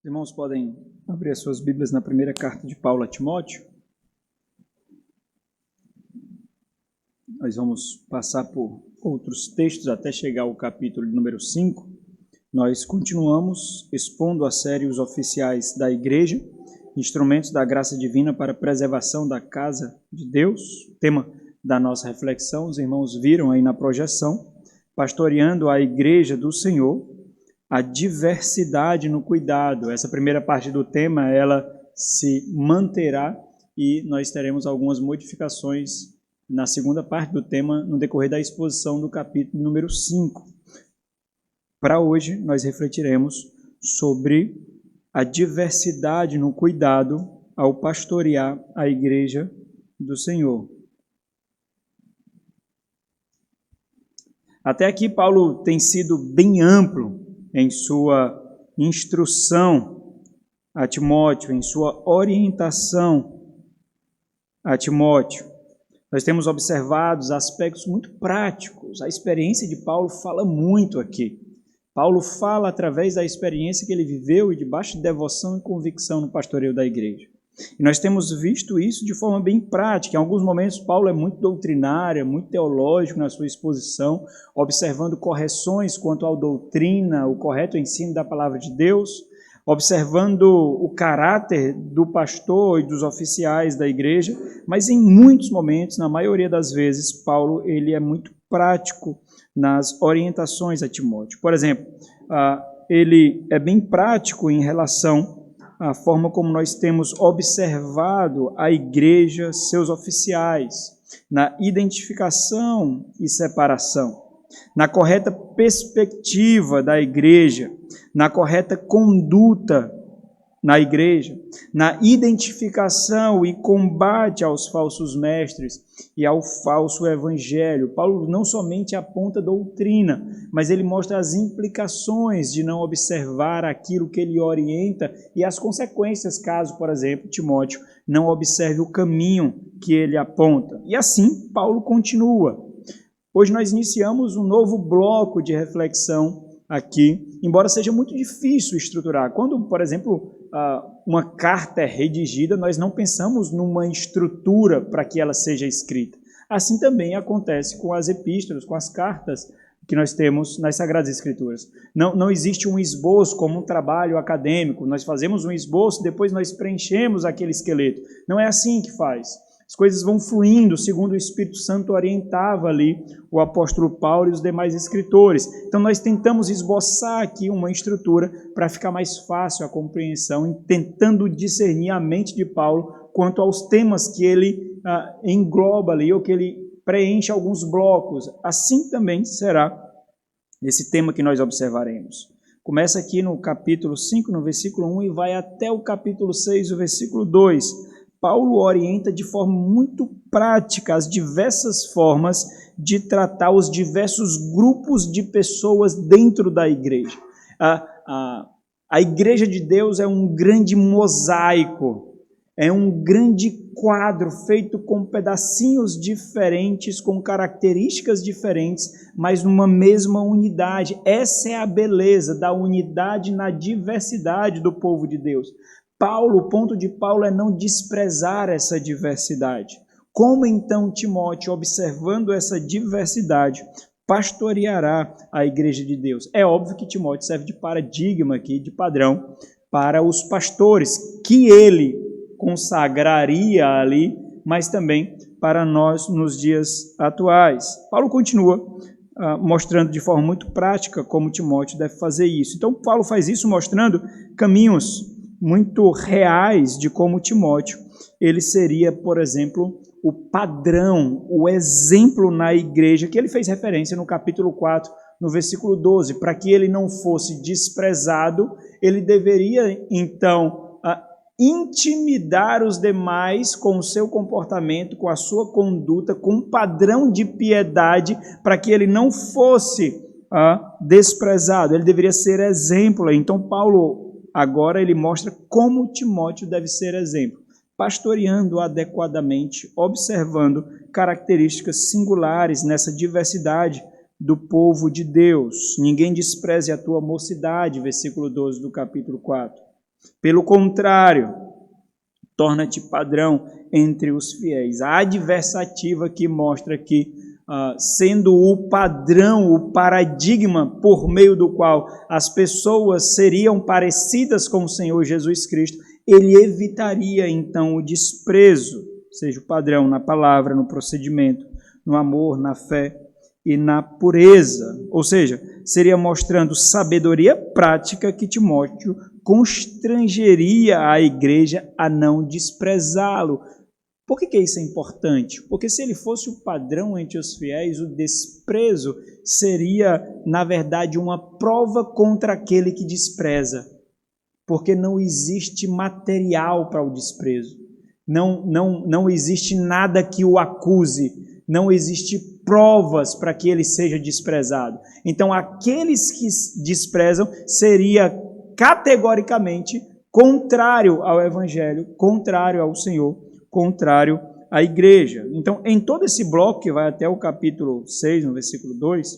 Irmãos, podem abrir as suas Bíblias na primeira carta de Paulo a Timóteo. Nós vamos passar por outros textos até chegar ao capítulo número 5. Nós continuamos expondo a série Os Oficiais da Igreja, instrumentos da graça divina para a preservação da casa de Deus. O tema da nossa reflexão, os irmãos viram aí na projeção, pastoreando a Igreja do Senhor, a diversidade no cuidado. Essa primeira parte do tema, ela se manterá e nós teremos algumas modificações na segunda parte do tema no decorrer da exposição do capítulo número 5. Para hoje, nós refletiremos sobre a diversidade no cuidado ao pastorear a Igreja do Senhor. Até aqui, Paulo tem sido bem amplo em sua instrução a Timóteo, em sua orientação a Timóteo. Nós temos observado aspectos muito práticos. A experiência de Paulo fala muito aqui. Paulo fala através da experiência que ele viveu e debaixo de devoção e convicção no pastoreio da igreja. E nós temos visto isso de forma bem prática. Em alguns momentos, Paulo é muito doutrinário, muito teológico na sua exposição, observando correções quanto à doutrina, o correto ensino da palavra de Deus, observando o caráter do pastor e dos oficiais da igreja, mas em muitos momentos, na maioria das vezes, Paulo ele é muito prático nas orientações a Timóteo. Por exemplo, ele é bem prático em relação à forma como nós temos observado a igreja, seus oficiais, na identificação e separação, na correta perspectiva da igreja, na correta conduta na igreja, na identificação e combate aos falsos mestres e ao falso evangelho. Paulo não somente aponta doutrina, mas ele mostra as implicações de não observar aquilo que ele orienta e as consequências caso, por exemplo, Timóteo não observe o caminho que ele aponta. E assim, Paulo continua. Hoje nós iniciamos um novo bloco de reflexão aqui, embora seja muito difícil estruturar. Quando, por exemplo, uma carta é redigida, nós não pensamos numa estrutura para que ela seja escrita. Assim também acontece com as epístolas, com as cartas que nós temos nas Sagradas Escrituras. Não existe um esboço como um trabalho acadêmico. Nós fazemos um esboço, depois nós preenchemos aquele esqueleto. Não é assim que faz. As coisas vão fluindo segundo o Espírito Santo orientava ali o apóstolo Paulo e os demais escritores. Então nós tentamos esboçar aqui uma estrutura para ficar mais fácil a compreensão, tentando discernir a mente de Paulo quanto aos temas que ele engloba ali, ou que ele preenche alguns blocos. Assim também será esse tema que nós observaremos. Começa aqui no capítulo 5, no versículo 1, e vai até o capítulo 6, o versículo 2. Paulo orienta de forma muito prática as diversas formas de tratar os diversos grupos de pessoas dentro da igreja. A igreja de Deus é um grande mosaico, é um grande quadro feito com pedacinhos diferentes, com características diferentes, mas numa mesma unidade. Essa é a beleza da unidade na diversidade do povo de Deus. O ponto de Paulo é não desprezar essa diversidade. Como então Timóteo, observando essa diversidade, pastoreará a igreja de Deus? É óbvio que Timóteo serve de paradigma aqui, de padrão, para os pastores, que ele consagraria ali, mas também para nós nos dias atuais. Paulo continua mostrando de forma muito prática como Timóteo deve fazer isso. Então, Paulo faz isso mostrando caminhos muito reais de como Timóteo, ele seria, por exemplo, o padrão, o exemplo na igreja, que ele fez referência no capítulo 4, no versículo 12, para que ele não fosse desprezado, ele deveria, então, intimidar os demais com o seu comportamento, com a sua conduta, com um padrão de piedade, para que ele não fosse desprezado, ele deveria ser exemplo. Então, Paulo agora ele mostra como Timóteo deve ser exemplo, pastoreando adequadamente, observando características singulares nessa diversidade do povo de Deus. Ninguém despreze a tua mocidade, versículo 12 do capítulo 4. Pelo contrário, torna-te padrão entre os fiéis. A adversativa que mostra que, sendo o padrão, o paradigma por meio do qual as pessoas seriam parecidas com o Senhor Jesus Cristo, ele evitaria então o desprezo, seja o padrão na palavra, no procedimento, no amor, na fé e na pureza. Ou seja, seria mostrando sabedoria prática que Timóteo constrangeria a igreja a não desprezá-lo. Por que isso é importante? Porque se ele fosse o padrão entre os fiéis, o desprezo seria, na verdade, uma prova contra aquele que despreza. Porque não existe material para o desprezo. Não existe nada que o acuse. Não existe provas para que ele seja desprezado. Então, aqueles que desprezam seria categoricamente contrário ao Evangelho, contrário ao Senhor, contrário à igreja. Então, em todo esse bloco, que vai até o capítulo 6, no versículo 2,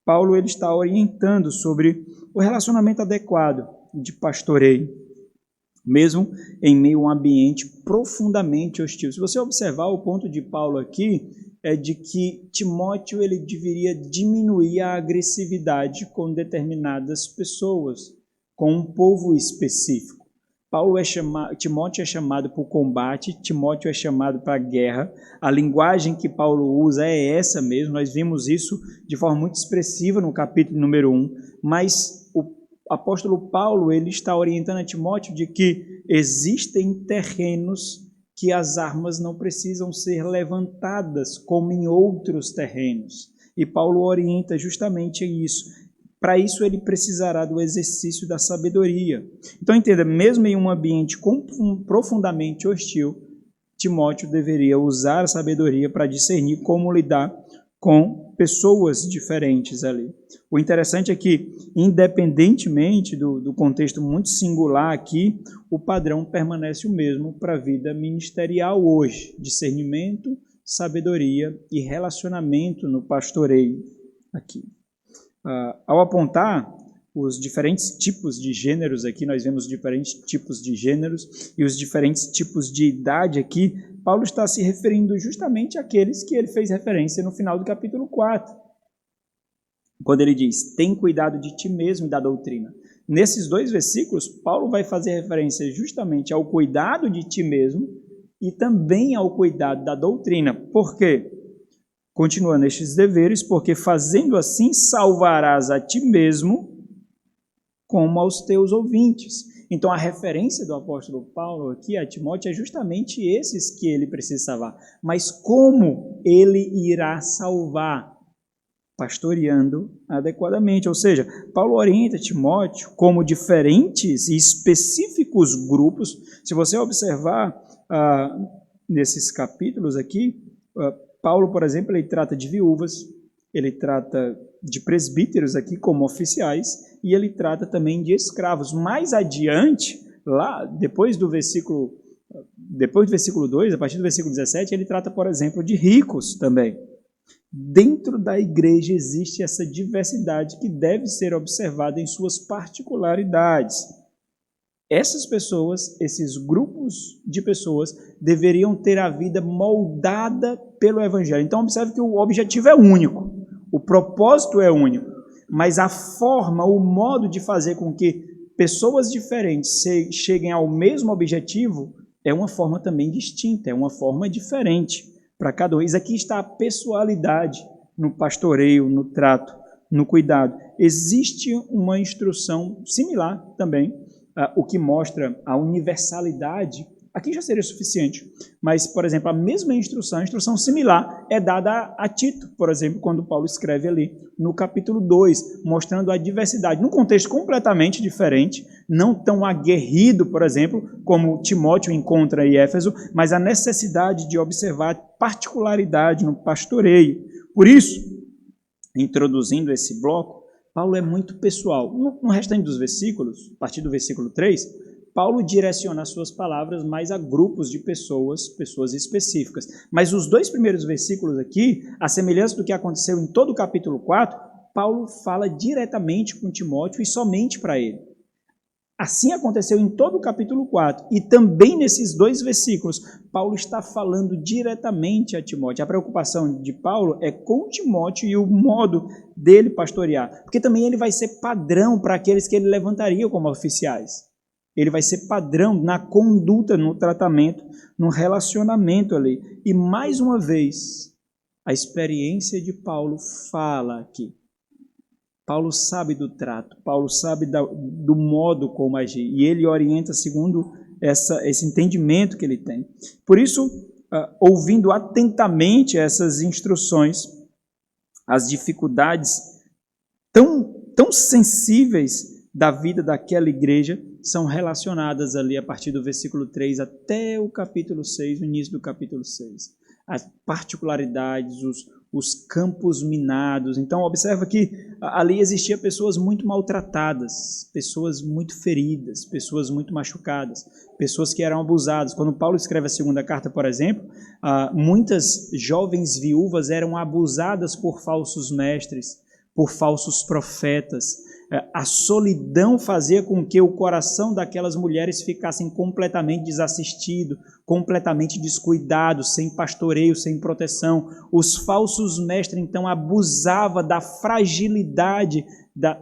Paulo ele está orientando sobre o relacionamento adequado de pastoreio, mesmo em meio a um ambiente profundamente hostil. Se você observar o ponto de Paulo aqui, é de que Timóteo ele deveria diminuir a agressividade com determinadas pessoas, com um povo específico. Timóteo é chamado para o combate, Timóteo é chamado para a guerra. A linguagem que Paulo usa é essa mesmo, nós vimos isso de forma muito expressiva no capítulo número 1, mas o apóstolo Paulo ele está orientando a Timóteo de que existem terrenos que as armas não precisam ser levantadas como em outros terrenos. E Paulo orienta justamente isso. Para isso ele precisará do exercício da sabedoria. Então entenda, mesmo em um ambiente profundamente hostil, Timóteo deveria usar a sabedoria para discernir como lidar com pessoas diferentes ali. O interessante é que, independentemente do contexto muito singular aqui, o padrão permanece o mesmo para a vida ministerial hoje. Discernimento, sabedoria e relacionamento no pastoreio aqui. Ao apontar os diferentes tipos de gêneros aqui, nós vemos diferentes tipos de gêneros e os diferentes tipos de idade aqui, Paulo está se referindo justamente àqueles que ele fez referência no final do capítulo 4, quando ele diz, tem cuidado de ti mesmo e da doutrina. Nesses dois versículos, Paulo vai fazer referência justamente ao cuidado de ti mesmo e também ao cuidado da doutrina. Por quê? Continua nestes deveres, porque fazendo assim salvarás a ti mesmo como aos teus ouvintes. Então a referência do apóstolo Paulo aqui a Timóteo é justamente esses que ele precisa salvar. Mas como ele irá salvar? Pastoreando adequadamente. Ou seja, Paulo orienta Timóteo como diferentes e específicos grupos. Se você observar nesses capítulos aqui, Paulo, por exemplo, ele trata de viúvas, ele trata de presbíteros aqui como oficiais e ele trata também de escravos. Mais adiante, lá, depois do versículo 2, a partir do versículo 17, ele trata, por exemplo, de ricos também. Dentro da igreja existe essa diversidade que deve ser observada em suas particularidades. Essas pessoas, esses grupos de pessoas, deveriam ter a vida moldada pelo Evangelho. Então, observe que o objetivo é único, o propósito é único, mas a forma, o modo de fazer com que pessoas diferentes cheguem ao mesmo objetivo é uma forma também distinta, é uma forma diferente para cada um. Isso aqui está a pessoalidade no pastoreio, no trato, no cuidado. Existe uma instrução similar também, o que mostra a universalidade, aqui já seria suficiente, mas, por exemplo, a mesma instrução similar é dada a Tito, por exemplo, quando Paulo escreve ali no capítulo 2, mostrando a diversidade, num contexto completamente diferente, não tão aguerrido, por exemplo, como Timóteo encontra em Éfeso, mas a necessidade de observar particularidade no pastoreio. Por isso, introduzindo esse bloco, Paulo é muito pessoal. No restante dos versículos, a partir do versículo 3, Paulo direciona as suas palavras mais a grupos de pessoas específicas. Mas os dois primeiros versículos aqui, a semelhança do que aconteceu em todo o capítulo 4, Paulo fala diretamente com Timóteo e somente para ele. Assim aconteceu em todo o capítulo 4 e também nesses 2 versículos. Paulo está falando diretamente a Timóteo. A preocupação de Paulo é com Timóteo e o modo dele pastorear, porque também ele vai ser padrão para aqueles que ele levantaria como oficiais. Ele vai ser padrão na conduta, no tratamento, no relacionamento ali. E mais uma vez, a experiência de Paulo fala aqui. Paulo sabe do trato, Paulo sabe do modo como agir, e ele orienta segundo esse entendimento que ele tem. Por isso, ouvindo atentamente essas instruções, as dificuldades tão sensíveis da vida daquela igreja são relacionadas ali a partir do versículo 3 até o capítulo 6, o início do capítulo 6. As particularidades, os campos minados. Então, observa que ali existiam pessoas muito maltratadas, pessoas muito feridas, pessoas muito machucadas, pessoas que eram abusadas. Quando Paulo escreve a segunda carta, por exemplo, muitas jovens viúvas eram abusadas por falsos mestres, por falsos profetas. A solidão fazia com que o coração daquelas mulheres ficassem completamente desassistido, completamente descuidado, sem pastoreio, sem proteção. Os falsos mestres, então, abusavam da fragilidade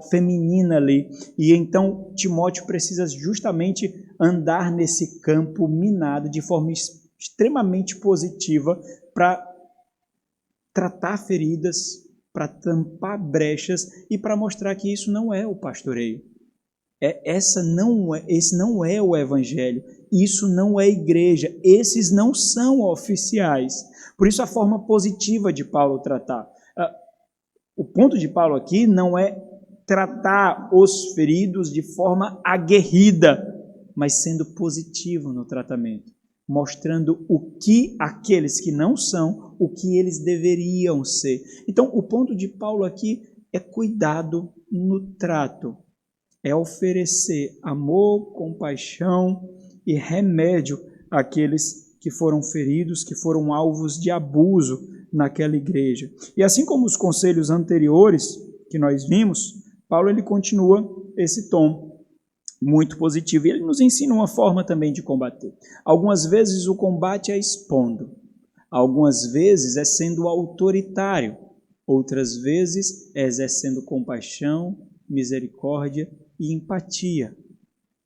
feminina ali. E então Timóteo precisa justamente andar nesse campo minado de forma extremamente positiva para tratar feridas, para tampar brechas e para mostrar que isso não é o pastoreio. Esse não é o evangelho, isso não é igreja, esses não são oficiais. Por isso a forma positiva de Paulo tratar. O ponto de Paulo aqui não é tratar os feridos de forma aguerrida, mas sendo positivo no tratamento, mostrando o que aqueles que não são, o que eles deveriam ser. Então, o ponto de Paulo aqui é cuidado no trato, é oferecer amor, compaixão e remédio àqueles que foram feridos, que foram alvos de abuso naquela igreja. E assim como os conselhos anteriores que nós vimos, Paulo ele continua esse tom muito positivo. E ele nos ensina uma forma também de combater. Algumas vezes o combate é expondo, algumas vezes é sendo autoritário, outras vezes é exercendo compaixão, misericórdia e empatia.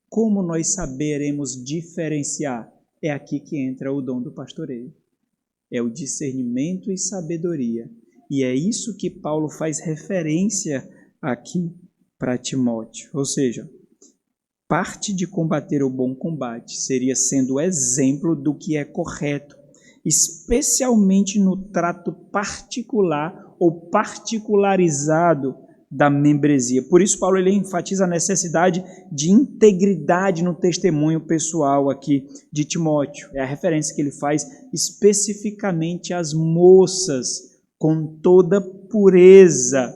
Como nós saberemos diferenciar? É aqui que entra o dom do pastoreio. É o discernimento e sabedoria. E é isso que Paulo faz referência aqui para Timóteo. Ou seja, parte de combater o bom combate seria sendo exemplo do que é correto, especialmente no trato particular ou particularizado da membresia. Por isso, Paulo ele enfatiza a necessidade de integridade no testemunho pessoal aqui de Timóteo. É a referência que ele faz especificamente às moças, com toda pureza,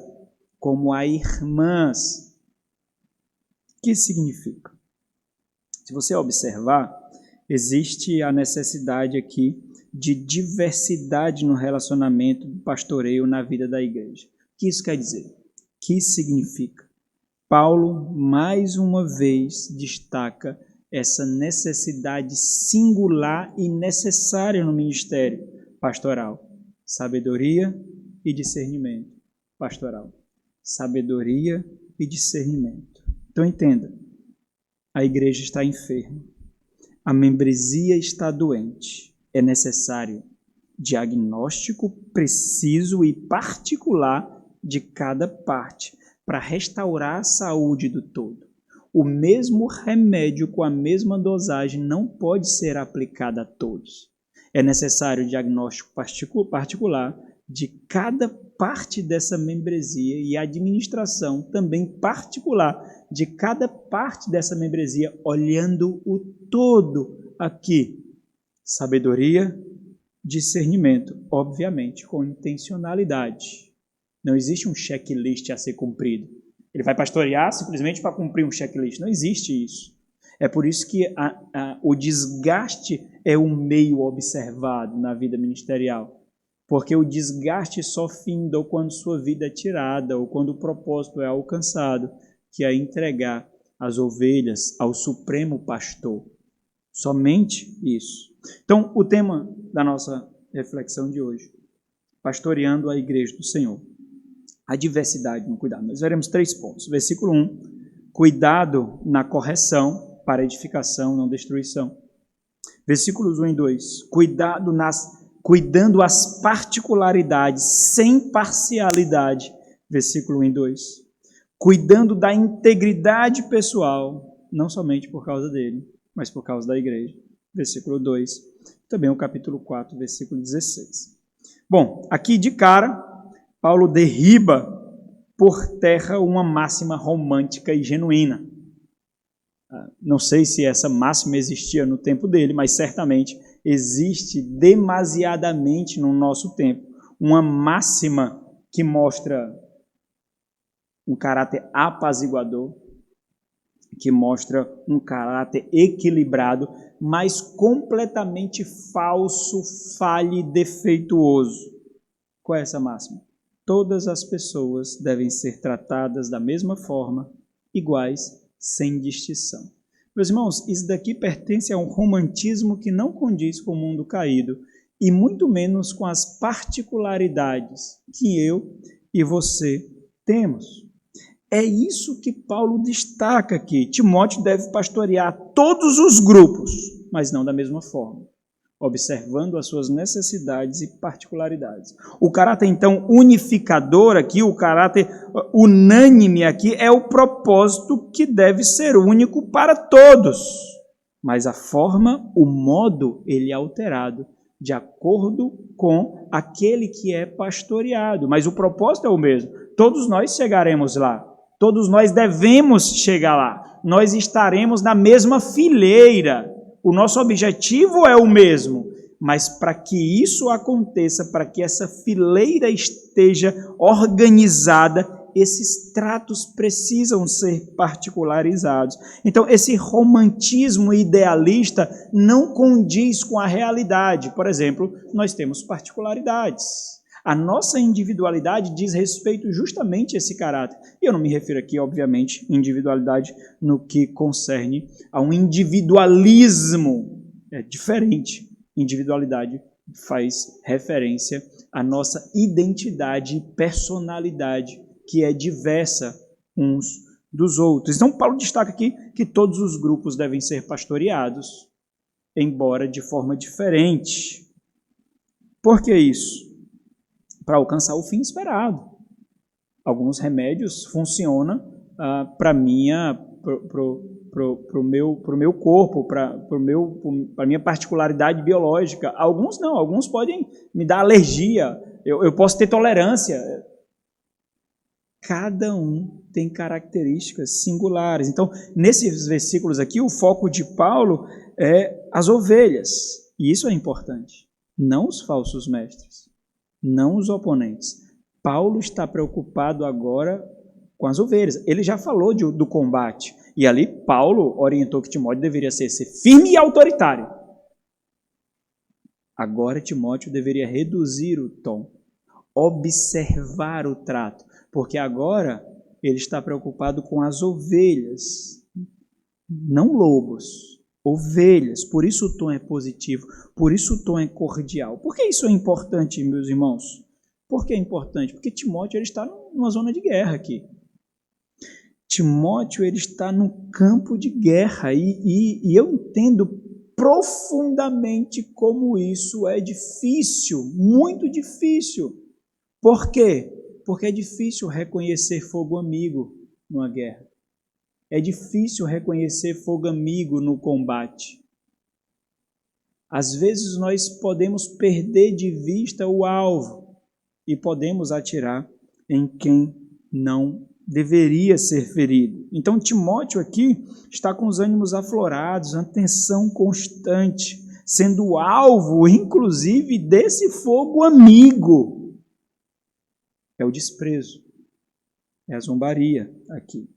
como a irmãs. O que significa? Se você observar, existe a necessidade aqui de diversidade no relacionamento do pastoreio na vida da igreja. O que isso quer dizer? O que significa? Paulo, mais uma vez, destaca essa necessidade singular e necessária no ministério pastoral. Sabedoria e discernimento pastoral. Sabedoria e discernimento. Então entenda, a igreja está enferma, a membresia está doente, é necessário diagnóstico preciso e particular de cada parte para restaurar a saúde do todo. O mesmo remédio com a mesma dosagem não pode ser aplicado a todos. É necessário diagnóstico particular de cada parte dessa membresia e administração também particular de cada parte dessa membresia, olhando o todo aqui. Sabedoria, discernimento, obviamente, com intencionalidade. Não existe um checklist a ser cumprido. Ele vai pastorear simplesmente para cumprir um checklist. Não existe isso. É por isso que o desgaste é um meio observado na vida ministerial. Porque o desgaste só finda ou quando sua vida é tirada, ou quando o propósito é alcançado, que é entregar as ovelhas ao supremo pastor. Somente isso. Então, o tema da nossa reflexão de hoje, pastoreando a igreja do Senhor. A diversidade no cuidado. Nós veremos 3 pontos. Versículo 1, cuidado na correção para edificação, não destruição. Versículos 1 e 2, cuidando as particularidades sem parcialidade. Versículo 1 e 2, cuidando da integridade pessoal, não somente por causa dele, mas por causa da igreja. Versículo 2, também o capítulo 4, versículo 16. Bom, aqui de cara, Paulo derriba por terra uma máxima romântica e genuína. Não sei se essa máxima existia no tempo dele, mas certamente existe demasiadamente no nosso tempo uma máxima que mostra um caráter apaziguador, que mostra um caráter equilibrado, mas completamente falso, falho e defeituoso. Qual é essa máxima? Todas as pessoas devem ser tratadas da mesma forma, iguais, sem distinção. Meus irmãos, isso daqui pertence a um romantismo que não condiz com o mundo caído, e muito menos com as particularidades que eu e você temos. É isso que Paulo destaca aqui. Timóteo deve pastorear todos os grupos, mas não da mesma forma, observando as suas necessidades e particularidades. O caráter, então, unificador aqui, o caráter unânime aqui, é o propósito que deve ser único para todos. Mas a forma, o modo, ele é alterado de acordo com aquele que é pastoreado. Mas o propósito é o mesmo. Todos nós chegaremos lá. Todos nós devemos chegar lá. Nós estaremos na mesma fileira. O nosso objetivo é o mesmo, mas para que isso aconteça, para que essa fileira esteja organizada, esses tratos precisam ser particularizados. Então, esse romantismo idealista não condiz com a realidade. Por exemplo, nós temos particularidades. A nossa individualidade diz respeito justamente a esse caráter. E eu não me refiro aqui, obviamente, individualidade no que concerne a um individualismo. É diferente. Individualidade faz referência à nossa identidade e personalidade, que é diversa uns dos outros. Então, Paulo destaca aqui que todos os grupos devem ser pastoreados, embora de forma diferente. Por que isso? Para alcançar o fim esperado. Alguns remédios funcionam para o meu corpo, para a minha particularidade biológica. Alguns não, alguns podem me dar alergia, eu posso ter tolerância. Cada um tem características singulares. Então, nesses versículos aqui, o foco de Paulo é as ovelhas. E isso é importante, não os falsos mestres. Não os oponentes. Paulo está preocupado agora com as ovelhas. Ele já falou do combate. E ali Paulo orientou que Timóteo deveria ser firme e autoritário. Agora Timóteo deveria reduzir o tom, observar o trato, porque agora ele está preocupado com as ovelhas, não lobos. Ovelhas, por isso o tom é positivo, por isso o tom é cordial. Por que isso é importante, meus irmãos? Por que é importante? Porque Timóteo ele está numa zona de guerra aqui. Timóteo ele está no campo de guerra e eu entendo profundamente como isso é difícil, muito difícil. Por quê? Porque é difícil reconhecer fogo amigo numa guerra. É difícil reconhecer fogo amigo no combate. Às vezes nós podemos perder de vista o alvo e podemos atirar em quem não deveria ser ferido. Então Timóteo aqui está com os ânimos aflorados, uma tensão constante, sendo alvo, inclusive, desse fogo amigo. É o desprezo, é a zombaria aqui.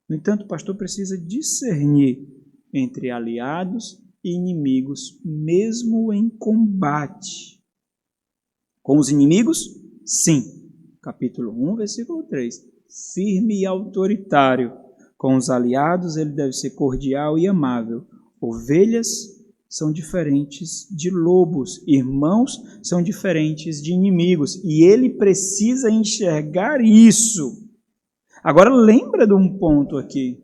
No entanto, o pastor precisa discernir entre aliados e inimigos, mesmo em combate. Com os inimigos, sim. Capítulo 1, versículo 3. Firme e autoritário. Com os aliados, ele deve ser cordial e amável. Ovelhas são diferentes de lobos, irmãos são diferentes de inimigos, e ele precisa enxergar isso. Agora lembra de um ponto aqui.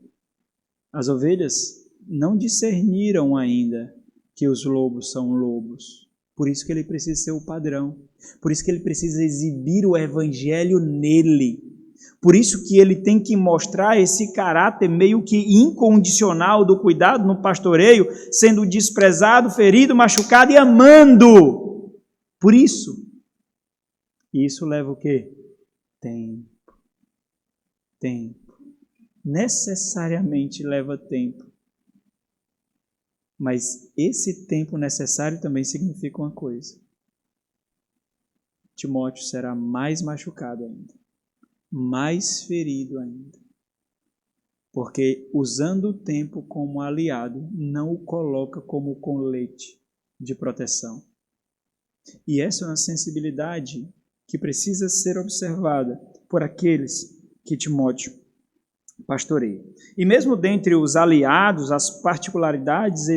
As ovelhas não discerniram ainda que os lobos são lobos. Por isso que ele precisa ser o padrão. Por isso que ele precisa exibir o evangelho nele. Por isso que ele tem que mostrar esse caráter meio que incondicional do cuidado no pastoreio, sendo desprezado, ferido, machucado e amando. Por isso. E isso leva o quê? Tempo. Necessariamente leva tempo. Mas esse tempo necessário também significa uma coisa. Timóteo será mais machucado ainda, mais ferido ainda. Porque usando o tempo como aliado, não o coloca como colete de proteção. E essa é uma sensibilidade que precisa ser observada por aqueles que Timóteo pastoreia. E mesmo dentre os aliados, as particularidades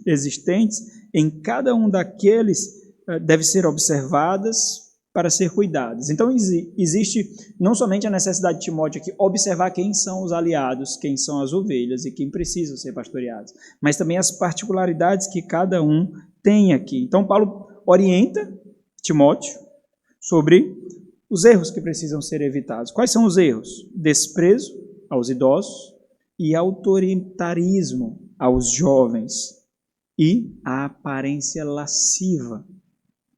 existentes em cada um daqueles devem ser observadas para ser cuidadas. Então existe não somente a necessidade de Timóteo aqui observar quem são os aliados, quem são as ovelhas e quem precisam ser pastoreados, mas também as particularidades que cada um tem aqui. Então Paulo orienta Timóteo sobre os erros que precisam ser evitados. Quais são os erros? Desprezo aos idosos e autoritarismo aos jovens e a aparência lasciva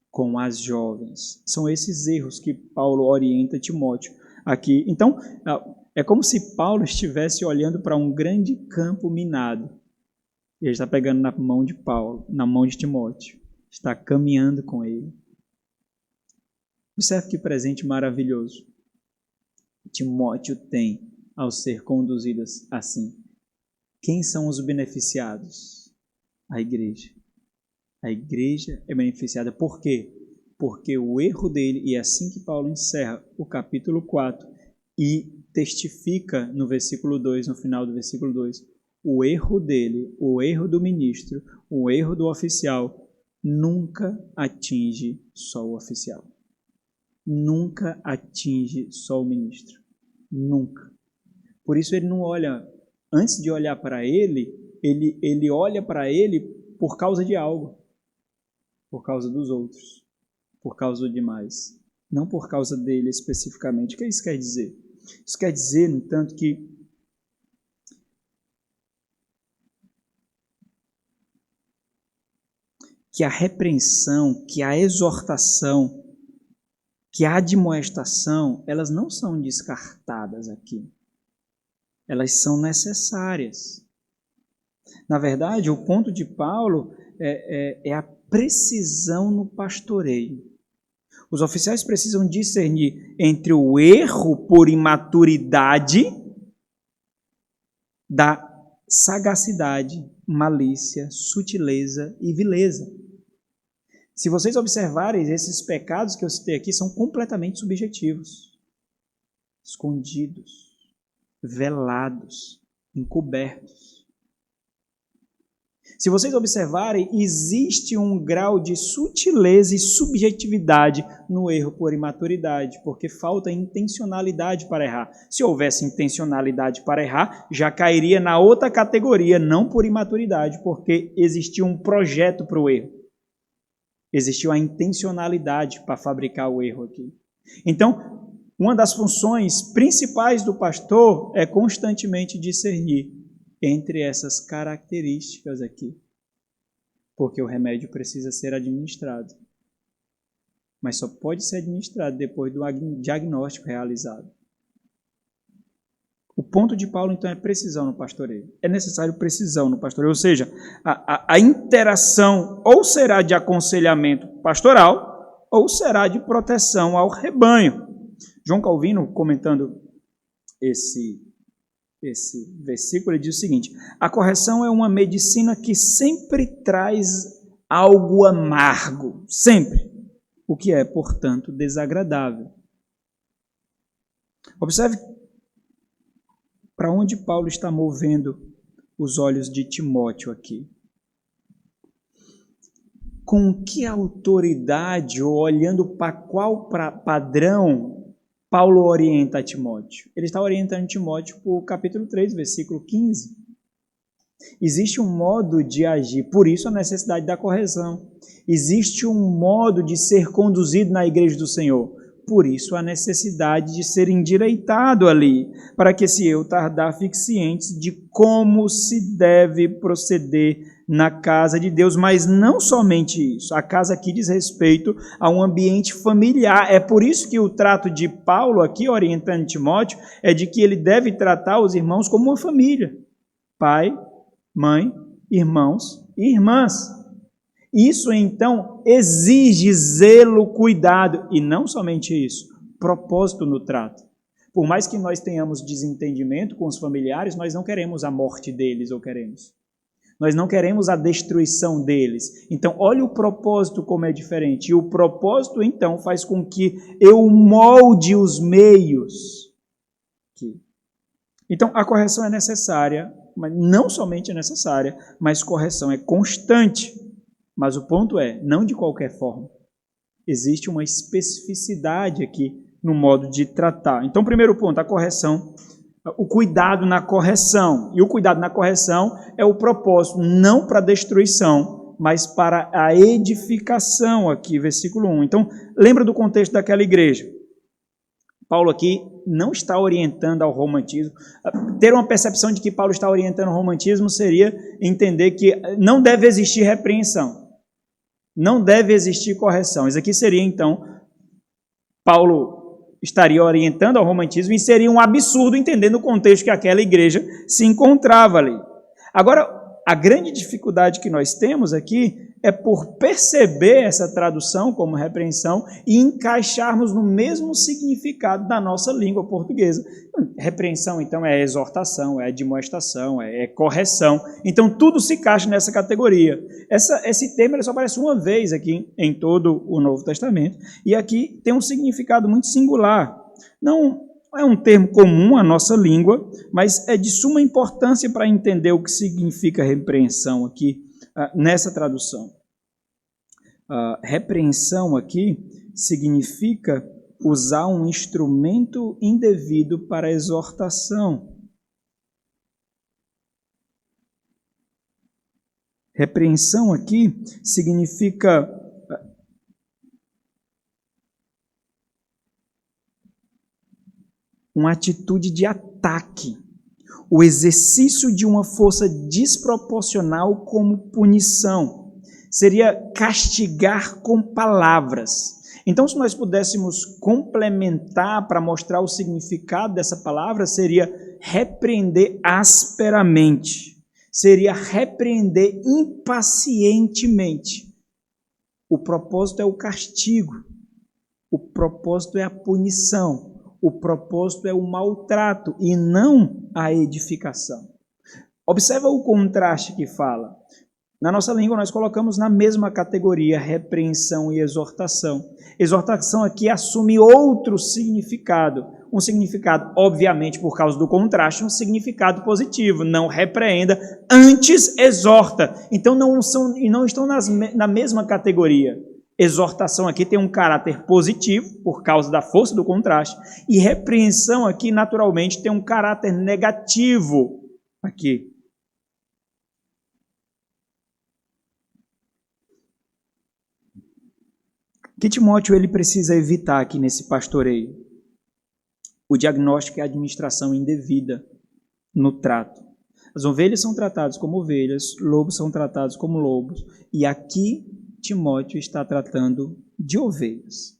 com as jovens. São esses erros que Paulo orienta Timóteo aqui. Então, é como se Paulo estivesse olhando para um grande campo minado. E ele está pegando na mão de Paulo, na mão de Timóteo. Está caminhando com ele. Observe que presente maravilhoso Timóteo tem ao ser conduzido assim. Quem são os beneficiados? A igreja. A igreja é beneficiada. Por quê? Porque o erro dele, e é assim que Paulo encerra o capítulo 4 e testifica no versículo 2, no final do versículo 2, o erro dele, o erro do ministro, o erro do oficial, nunca atinge só o oficial. Nunca atinge só o ministro. Nunca. Por isso ele não olha, antes de olhar para ele olha para ele por causa de algo. Por causa dos outros. Por causa do demais. Não por causa dele especificamente. O que isso quer dizer? Isso quer dizer, no entanto, que a repreensão, que a exortação, que a admoestação, elas não são descartadas aqui. Elas são necessárias. Na verdade, o ponto de Paulo é a precisão no pastoreio. Os oficiais precisam discernir entre o erro por imaturidade da sagacidade, malícia, sutileza e vileza. Se vocês observarem, esses pecados que eu citei aqui são completamente subjetivos, escondidos, velados, encobertos. Se vocês observarem, existe um grau de sutileza e subjetividade no erro por imaturidade, porque falta intencionalidade para errar. Se houvesse intencionalidade para errar, já cairia na outra categoria, não por imaturidade, porque existia um projeto para o erro. Existiu a intencionalidade para fabricar o erro aqui. Então, uma das funções principais do pastor é constantemente discernir entre essas características aqui. Porque o remédio precisa ser administrado. Mas só pode ser administrado depois do diagnóstico realizado. O ponto de Paulo, então, é precisão no pastoreio. É necessário precisão no pastoreio. Ou seja, a interação ou será de aconselhamento pastoral ou será de proteção ao rebanho. João Calvino, comentando esse versículo, ele diz o seguinte: a correção é uma medicina que sempre traz algo amargo, sempre, o que é, portanto, desagradável. Observe, Para onde Paulo está movendo os olhos de Timóteo aqui? Com que autoridade, ou olhando para qual padrão, Paulo orienta a Timóteo? Ele está orientando Timóteo por capítulo 3, versículo 15. Existe um modo de agir, por isso a necessidade da correção. Existe um modo de ser conduzido na igreja do Senhor, por isso a necessidade de ser endireitado ali, para que se eu tardar fique ciente de como se deve proceder na casa de Deus, mas não somente isso. A casa aqui diz respeito a um ambiente familiar. É por isso que o trato de Paulo aqui, orientando Timóteo, é de que ele deve tratar os irmãos como uma família. Pai, mãe, irmãos e irmãs. Isso, então, exige zelo, cuidado, e não somente isso, propósito no trato. Por mais que nós tenhamos desentendimento com os familiares, nós não queremos a morte deles, ou queremos? Nós não queremos a destruição deles. Então, olha o propósito como é diferente. E o propósito, então, faz com que eu molde os meios. Então, a correção é necessária, mas não somente é necessária, mas correção é constante. Mas o ponto é, não de qualquer forma. Existe uma especificidade aqui no modo de tratar. Então, primeiro ponto, a correção, o cuidado na correção. E o cuidado na correção é o propósito, não para destruição, mas para a edificação aqui, versículo 1. Então, lembra do contexto daquela igreja. Paulo aqui não está orientando ao romantismo. Ter uma percepção de que Paulo está orientando ao romantismo seria entender que não deve existir repreensão. Não deve existir correção. Isso aqui seria, então, Paulo estaria orientando ao romantismo e seria um absurdo entendendo o contexto que aquela igreja se encontrava ali. Agora, a grande dificuldade que nós temos aqui é por perceber essa tradução como repreensão e encaixarmos no mesmo significado da nossa língua portuguesa. Repreensão, então, é exortação, é admoestação, é correção. Então, tudo se encaixa nessa categoria. Esse termo ele só aparece uma vez aqui em todo o Novo Testamento, e aqui tem um significado muito singular. Não é um termo comum à nossa língua, mas é de suma importância para entender o que significa repreensão aqui, nessa tradução. Repreensão aqui significa usar um instrumento indevido para exortação. Repreensão aqui significa uma atitude de ataque, o exercício de uma força desproporcional como punição. Seria castigar com palavras. Então, se nós pudéssemos complementar para mostrar o significado dessa palavra, seria repreender asperamente. Seria repreender impacientemente. O propósito é o castigo. O propósito é a punição. O propósito é o maltrato e não a edificação. Observa o contraste que fala. Na nossa língua, nós colocamos na mesma categoria repreensão e exortação. Exortação aqui assume outro significado. Um significado, obviamente, por causa do contraste, um significado positivo. Não repreenda, antes exorta. Então, não estão na mesma categoria. Exortação aqui tem um caráter positivo, por causa da força do contraste. E repreensão aqui, naturalmente, tem um caráter negativo aqui. O que Timóteo ele precisa evitar aqui nesse pastoreio? O diagnóstico e a administração indevida no trato. As ovelhas são tratadas como ovelhas, lobos são tratados como lobos, e aqui Timóteo está tratando de ovelhas.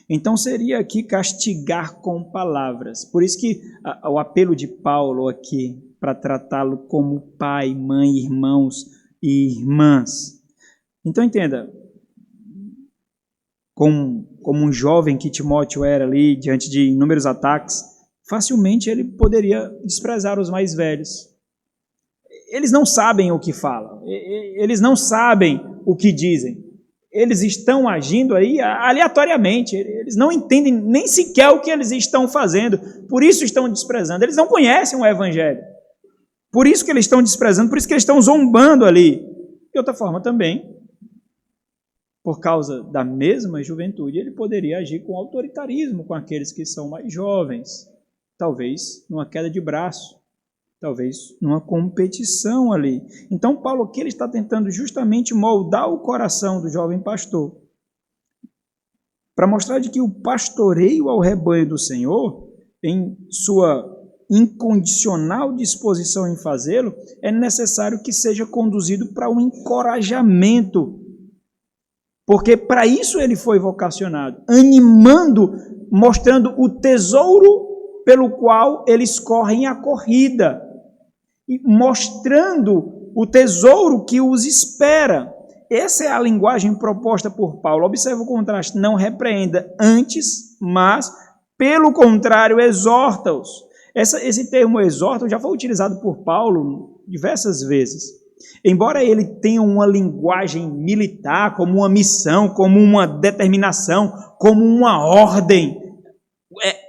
Então seria aqui castigar com palavras. Por isso que o apelo de Paulo aqui, para tratá-lo como pai, mãe, irmãos e irmãs. Então entenda, como um jovem que Timóteo era ali, diante de inúmeros ataques, facilmente ele poderia desprezar os mais velhos. Eles não sabem o que falam, eles não sabem o que dizem. eles estão agindo aí aleatoriamente, eles não entendem nem sequer o que eles estão fazendo, por isso estão desprezando, eles não conhecem o Evangelho, por isso que eles estão desprezando, por isso que eles estão zombando ali. De outra forma também, por causa da mesma juventude, ele poderia agir com autoritarismo com aqueles que são mais jovens, talvez numa queda de braço, talvez numa competição ali. Então, Paulo aqui ele está tentando justamente moldar o coração do jovem pastor, para mostrar de que o pastoreio ao rebanho do Senhor, em sua incondicional disposição em fazê-lo, é necessário que seja conduzido para um encorajamento, porque para isso ele foi vocacionado, animando, mostrando o tesouro pelo qual eles correm a corrida, e mostrando o tesouro que os espera. Essa é a linguagem proposta por Paulo. Observe o contraste: não repreenda antes, mas, pelo contrário, exorta-os. Esse termo exorta já foi utilizado por Paulo diversas vezes. Embora ele tenha uma linguagem militar, como uma missão, como uma determinação, como uma ordem,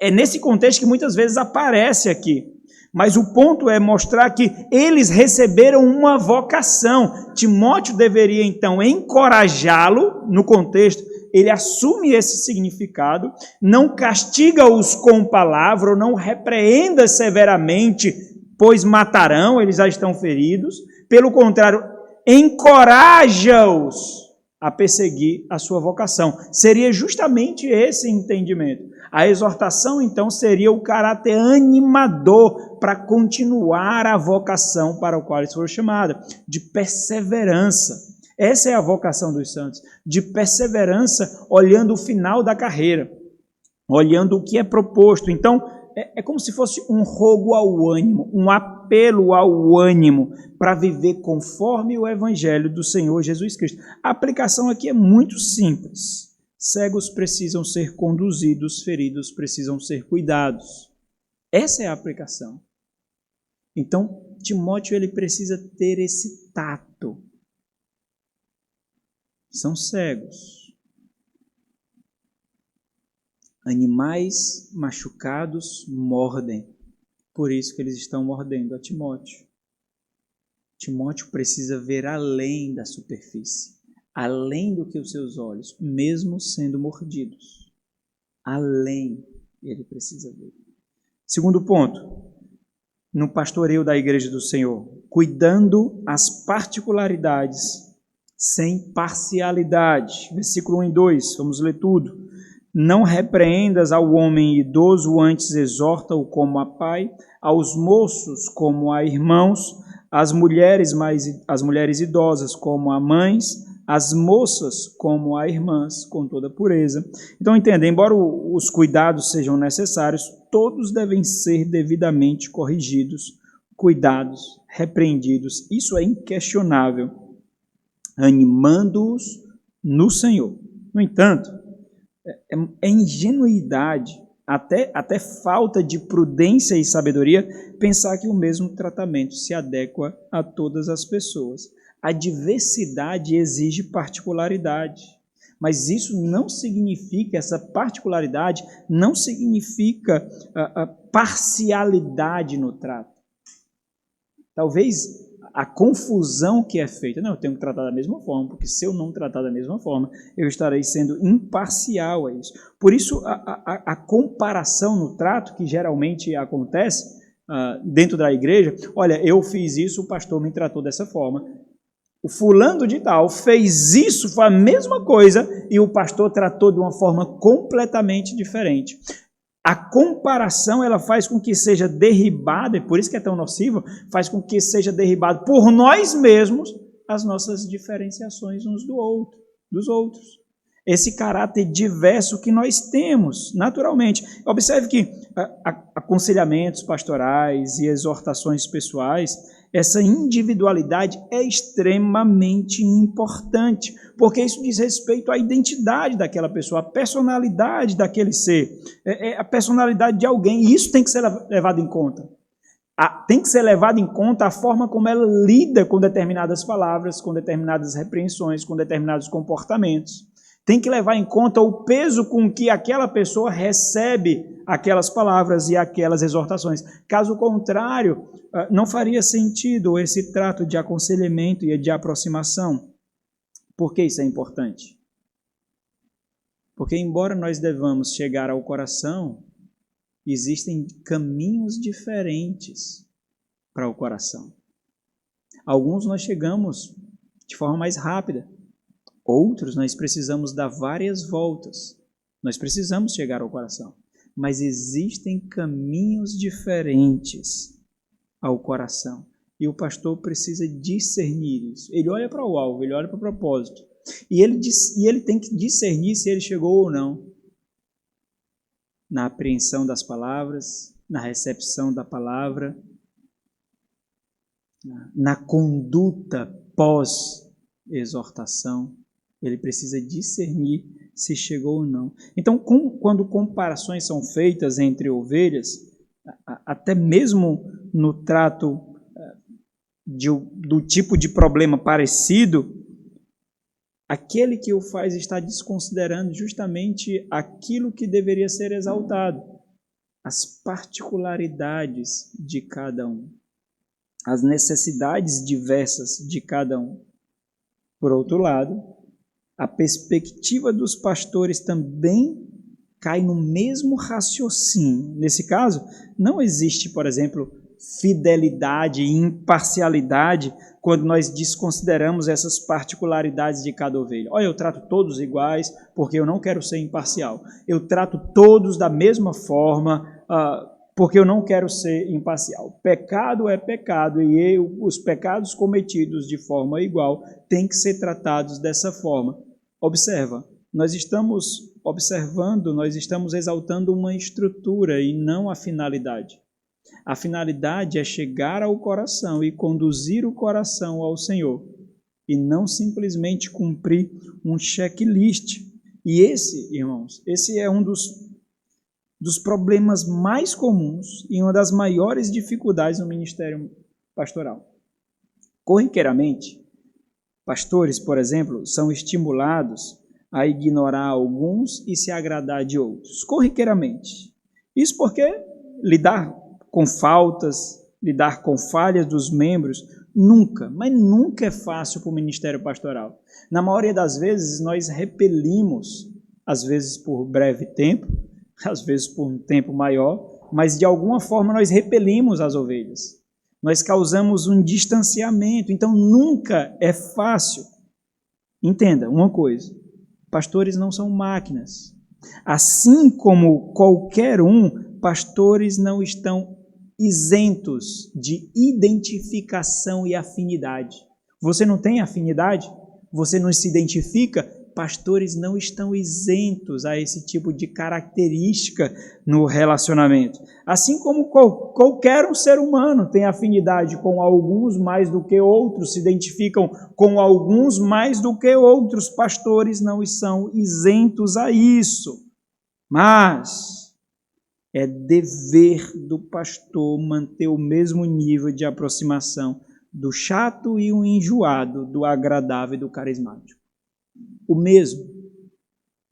é nesse contexto que muitas vezes aparece aqui. Mas o ponto é mostrar que eles receberam uma vocação. Timóteo deveria, então, encorajá-lo no contexto. Ele assume esse significado, não castiga-os com palavra, ou não repreenda severamente, pois matarão, eles já estão feridos. Pelo contrário, encoraja-os a perseguir a sua vocação. Seria justamente esse entendimento. A exortação, então, seria o caráter animador para continuar a vocação para a qual eles foram chamados, de perseverança. Essa é a vocação dos santos, de perseverança, olhando o final da carreira, olhando o que é proposto. Então, é como se fosse um rogo ao ânimo, um apelo ao ânimo para viver conforme o Evangelho do Senhor Jesus Cristo. A aplicação aqui é muito simples. Cegos precisam ser conduzidos, feridos precisam ser cuidados. Essa é a aplicação. Então, Timóteo ele precisa ter esse tato. São cegos. Animais machucados mordem. Por isso que eles estão mordendo a Timóteo. Timóteo precisa ver além da superfície, além do que os seus olhos, mesmo sendo mordidos. Além, ele precisa ver. Segundo ponto, no pastoreio da Igreja do Senhor, cuidando as particularidades sem parcialidade. Versículo 1 e 2, vamos ler tudo. Não repreendas ao homem idoso, antes exorta-o como a pai, aos moços como a irmãos, as mulheres idosas como a mães, as moças como a irmãs, com toda pureza. Então, entenda, embora os cuidados sejam necessários, todos devem ser devidamente corrigidos, cuidados, repreendidos. Isso é inquestionável, animando-os no Senhor. No entanto, é ingenuidade, até falta de prudência e sabedoria, pensar que o mesmo tratamento se adequa a todas as pessoas. A diversidade exige particularidade, mas isso não significa, essa particularidade não significa a parcialidade no trato. Talvez a confusão que é feita, não, eu tenho que tratar da mesma forma, porque se eu não tratar da mesma forma, eu estarei sendo imparcial a isso. Por isso, a comparação no trato, que geralmente acontece dentro da igreja, olha, eu fiz isso, o pastor me tratou dessa forma. O fulano de tal fez isso, foi a mesma coisa, e o pastor tratou de uma forma completamente diferente. A comparação, ela faz com que seja derribada, e por isso que é tão nociva, faz com que seja derribado por nós mesmos as nossas diferenciações uns dos outros. Esse caráter diverso que nós temos, naturalmente. Observe que aconselhamentos pastorais e exortações pessoais, essa individualidade é extremamente importante, porque isso diz respeito à identidade daquela pessoa, à personalidade daquele ser, a personalidade de alguém, e isso tem que ser levado em conta. Tem que ser levado em conta a forma como ela lida com determinadas palavras, com determinadas repreensões, com determinados comportamentos. Tem que levar em conta o peso com que aquela pessoa recebe aquelas palavras e aquelas exortações. Caso contrário, não faria sentido esse trato de aconselhamento e de aproximação. Por que isso é importante? Porque, embora nós devamos chegar ao coração, existem caminhos diferentes para o coração. Alguns nós chegamos de forma mais rápida. Outros, nós precisamos dar várias voltas. Nós precisamos chegar ao coração. Mas existem caminhos diferentes ao coração. E o pastor precisa discernir isso. Ele olha para o alvo, ele olha para o propósito. E ele tem que discernir se ele chegou ou não. Na apreensão das palavras, na recepção da palavra, na conduta pós-exortação. Ele precisa discernir se chegou ou não. Então, quando comparações são feitas entre ovelhas, até mesmo no trato do tipo de problema parecido, aquele que o faz está desconsiderando justamente aquilo que deveria ser exaltado, as particularidades de cada um, as necessidades diversas de cada um. Por outro lado, a perspectiva dos pastores também cai no mesmo raciocínio. Nesse caso, não existe, por exemplo, fidelidade e imparcialidade quando nós desconsideramos essas particularidades de cada ovelha. Olha, eu trato todos iguais porque eu não quero ser imparcial. Eu trato todos da mesma forma porque eu não quero ser imparcial. Pecado é pecado e os pecados cometidos de forma igual têm que ser tratados dessa forma. Observa, nós estamos observando, nós estamos exaltando uma estrutura e não a finalidade. A finalidade é chegar ao coração e conduzir o coração ao Senhor, e não simplesmente cumprir um checklist. E esse, irmãos, esse é um dos problemas mais comuns e uma das maiores dificuldades no ministério pastoral. Corriqueiramente, pastores, por exemplo, são estimulados a ignorar alguns e se agradar de outros, corriqueiramente. Isso porque lidar com faltas, lidar com falhas dos membros, mas nunca é fácil para o ministério pastoral. Na maioria das vezes, nós repelimos, às vezes por breve tempo, às vezes por um tempo maior, mas de alguma forma nós repelimos as ovelhas. Nós causamos um distanciamento, então nunca é fácil. Entenda uma coisa, pastores não são máquinas. Assim como qualquer um, pastores não estão isentos de identificação e afinidade. Você não tem afinidade? Você não se identifica? Pastores não estão isentos a esse tipo de característica no relacionamento. Assim como qualquer um ser humano tem afinidade com alguns mais do que outros, se identificam com alguns mais do que outros, pastores não são isentos a isso. Mas é dever do pastor manter o mesmo nível de aproximação do chato e o enjoado, do agradável e do carismático. O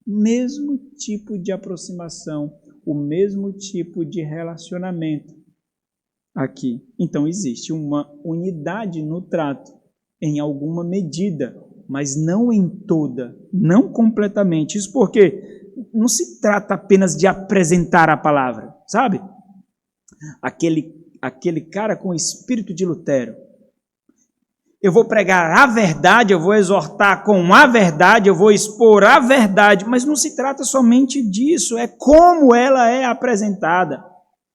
mesmo tipo de aproximação, o mesmo tipo de relacionamento aqui. Então existe uma unidade no trato em alguma medida, mas não em toda, não completamente. Isso porque não se trata apenas de apresentar a palavra, sabe? Aquele cara com o espírito de Lutero. Eu vou pregar a verdade, eu vou exortar com a verdade, eu vou expor a verdade, mas não se trata somente disso, é como ela é apresentada,